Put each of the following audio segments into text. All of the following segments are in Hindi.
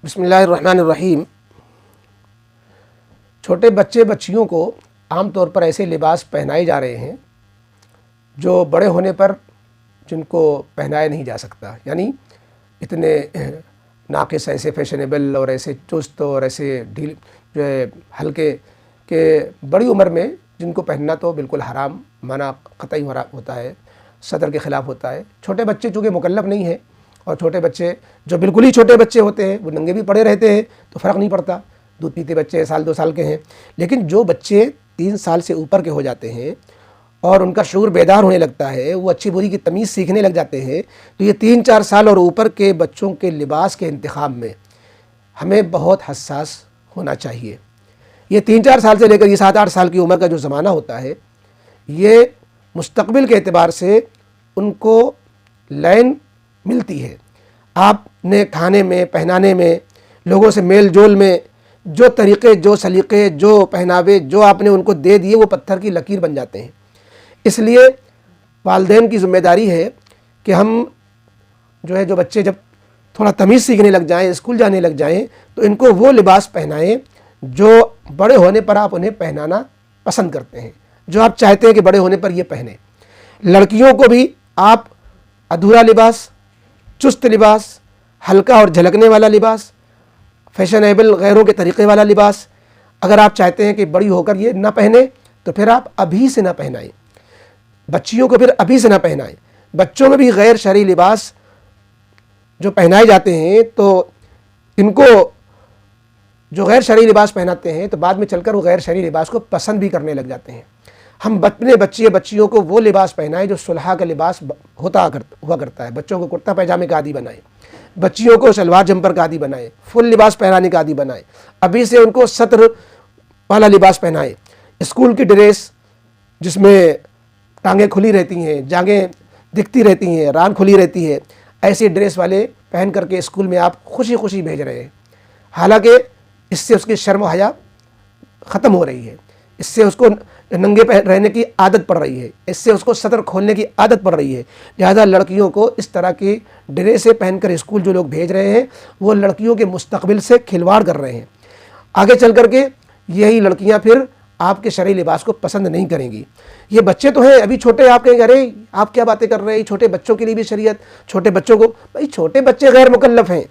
बिस्मिल्लाहिर्रहमानिर्रहीम। छोटे बच्चे बच्चियों को आम तौर पर ऐसे लिबास पहनाए जा रहे हैं जो बड़े होने पर जिनको पहनाया नहीं जा सकता। यानी इतने नाक़िस, ऐसे फैशनेबल और ऐसे चुस्त और ऐसे ढील जो है हल्के के बड़ी उम्र में जिनको पहनना तो बिल्कुल हराम, मना क़तई होता है, सदर के ख़िलाफ़ होता है। छोटे बच्चे चूँकि मुकल्लफ़ नहीं हैं और छोटे बच्चे जो बिल्कुल ही छोटे बच्चे होते हैं वो नंगे भी पड़े रहते हैं तो फ़र्क नहीं पड़ता, दूध पीते बच्चे साल 2 साल के हैं। लेकिन जो बच्चे 3 साल से ऊपर के हो जाते हैं और उनका शऊर बेदार होने लगता है, वो अच्छी बुरी की तमीज़ सीखने लग जाते हैं, तो ये 3-4 साल और ऊपर के बच्चों के लिबास के इंतखाब में हमें बहुत हसास होना चाहिए। ये 3-4 साल से लेकर ये 7-8 साल की उम्र का जो ज़माना होता है, ये मुस्तक़बिल के एतबार से उनको लाइन मिलती है। आपने खाने में, पहनाने में, लोगों से मेल जोल में जो तरीक़े, जो सलीक़े, जो पहनावे जो आपने उनको दे दिए वो पत्थर की लकीर बन जाते हैं। इसलिए वालिदैन की ज़िम्मेदारी है कि हम जो बच्चे जब थोड़ा तमीज़ सीखने लग जाएं, स्कूल जाने लग जाएं, तो इनको वो लिबास पहनाएं जो बड़े होने पर आप उन्हें पहनाना पसंद करते हैं, जो आप चाहते हैं कि बड़े होने पर ये पहने। लड़कियों को भी आप अधूरा लिबास, चुस्त लिबास, हल्का और झलकने वाला लिबास, फैशनेबल गैरों के तरीक़े वाला लिबास अगर आप चाहते हैं कि बड़ी होकर ये ना पहने तो फिर आप अभी से ना पहनाएं। बच्चियों को फिर अभी से ना पहनाएं। बच्चों में भी गैर शरई लिबास जो पहनाए जाते हैं तो इनको जो गैर शरई लिबास पहनाते हैं तो बाद में चलकर वो गैर शरई लिबास को पसंद भी करने लग जाते हैं। हम अपने बच्चियों को वो लिबास पहनाएं जो सुलह का लिबास हुआ करता है। बच्चों को कुर्ता पैजामे का आदी बनाएं, बच्चियों को सलवार जंपर का आदी बनाएं, फुल लिबास पहनाने का आदी बनाएं। अभी से उनको सत्र वाला लिबास पहनाएं। स्कूल की ड्रेस जिसमें टांगें खुली रहती हैं, जांघें दिखती रहती हैं, रान खुली रहती है, ऐसी ड्रेस वाले पहन करके स्कूल में आप खुशी खुशी भेज रहे हैं। हालांकि इससे उसकी शर्म हया ख़त्म हो रही है, इससे उसको नंगे रहने की आदत पड़ रही है, इससे उसको सतर खोलने की आदत पड़ रही है। लिहाजा लड़कियों को इस तरह की ड्रेसें पहनकर स्कूल जो लोग भेज रहे हैं वो लड़कियों के मुस्तकबिल से खिलवाड़ कर रहे हैं। आगे चल कर के यही लड़कियां फिर आपके शरई लिबास को पसंद नहीं करेंगी। ये बच्चे तो हैं अभी छोटे, आप कहेंगे अरे आप क्या बातें कर रहे हैं, छोटे बच्चों के लिए भी शरीयत, छोटे बच्चों को, भाई छोटे बच्चे गैर मुकल्लफ़ हैं,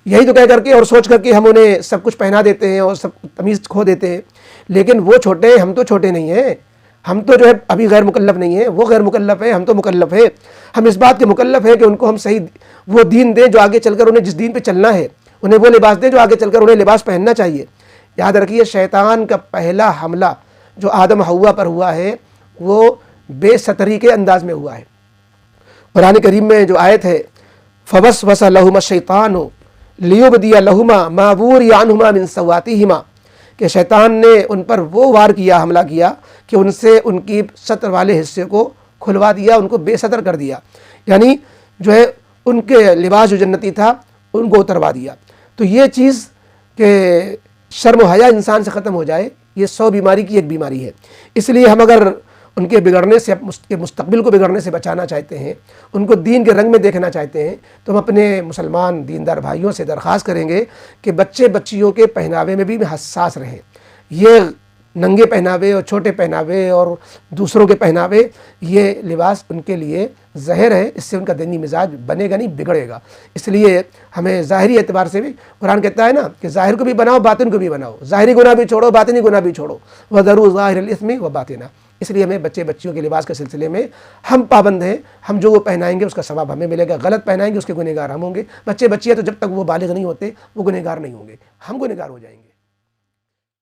यही तो कह करके और सोच करके हम उन्हें सब कुछ पहना देते हैं और सब तमीज़ खो देते हैं। लेकिन वो छोटे, हम तो छोटे नहीं हैं, हम तो जो है अभी गैर मुकल्लफ़ नहीं है, वो गैर मुकल्लफ़ है, हम तो मुकल्लफ़ है। हम इस बात के मुकल्लफ़ हैं कि उनको हम सही वो दीन दें जो आगे चलकर उन्हें जिस दीन पे चलना है, उन्हें वो लिबास दें जो आगे चलकर उन्हें लिबास पहनना चाहिए। याद रखिए, शैतान का पहला हमला जो आदम हव्वा पर हुआ है वो बेसतरी के अंदाज में हुआ है। कुरान करीम में जो आयत है, फवस्वसा लहुमा शैतानु लियुबदिया लहुमा मा वूरिया अन्हुमा मिन सवातिहिमा, कि शैतान ने उन पर वो वार किया, हमला किया कि उनसे उनकी सतर वाले हिस्से को खुलवा दिया, उनको बेसतर कर दिया। यानी जो है उनके लिबास जो जन्नती था उनको उतरवा दिया। तो ये चीज़ के शर्म हया इंसान से ख़त्म हो जाए, ये 100 बीमारी की एक बीमारी है। इसलिए हम अगर उनके बिगड़ने से, के मुस्तकबिल को बिगड़ने से बचाना चाहते हैं, उनको दीन के रंग में देखना चाहते हैं, तो हम अपने मुसलमान दीनदार भाइयों से दरख्वास्त करेंगे कि बच्चे बच्चियों के पहनावे में भी हसास रहें। ये नंगे पहनावे और छोटे पहनावे और दूसरों के पहनावे, ये लिबास उनके लिए जहर है, इससे उनका दीनी मिजाज बनेगा नहीं, बिगड़ेगा। इसलिए हमें ज़ाहिरी एतबार से भी, कुरान कहता है ना कि ज़ाहिर को भी बनाओ, बातिन को भी बनाओ, ज़ाहिरी गुनाह भी छोड़ो, बातिनी गुनाह भी छोड़ो, वज़रू ज़ाहिरल इस्मि व बातिना। इसलिए हमें बच्चे बच्चियों के लिबास के सिलसिले में हम पाबंद हैं। हम जो वो पहनाएंगे उसका सवाब हमें मिलेगा, गलत पहनाएंगे उसके गुनहगार हम होंगे। बच्चे बच्चियाँ तो जब तक वो बालिग नहीं होते वो गुनहगार नहीं होंगे, हम गुनहगार हो जाएंगे।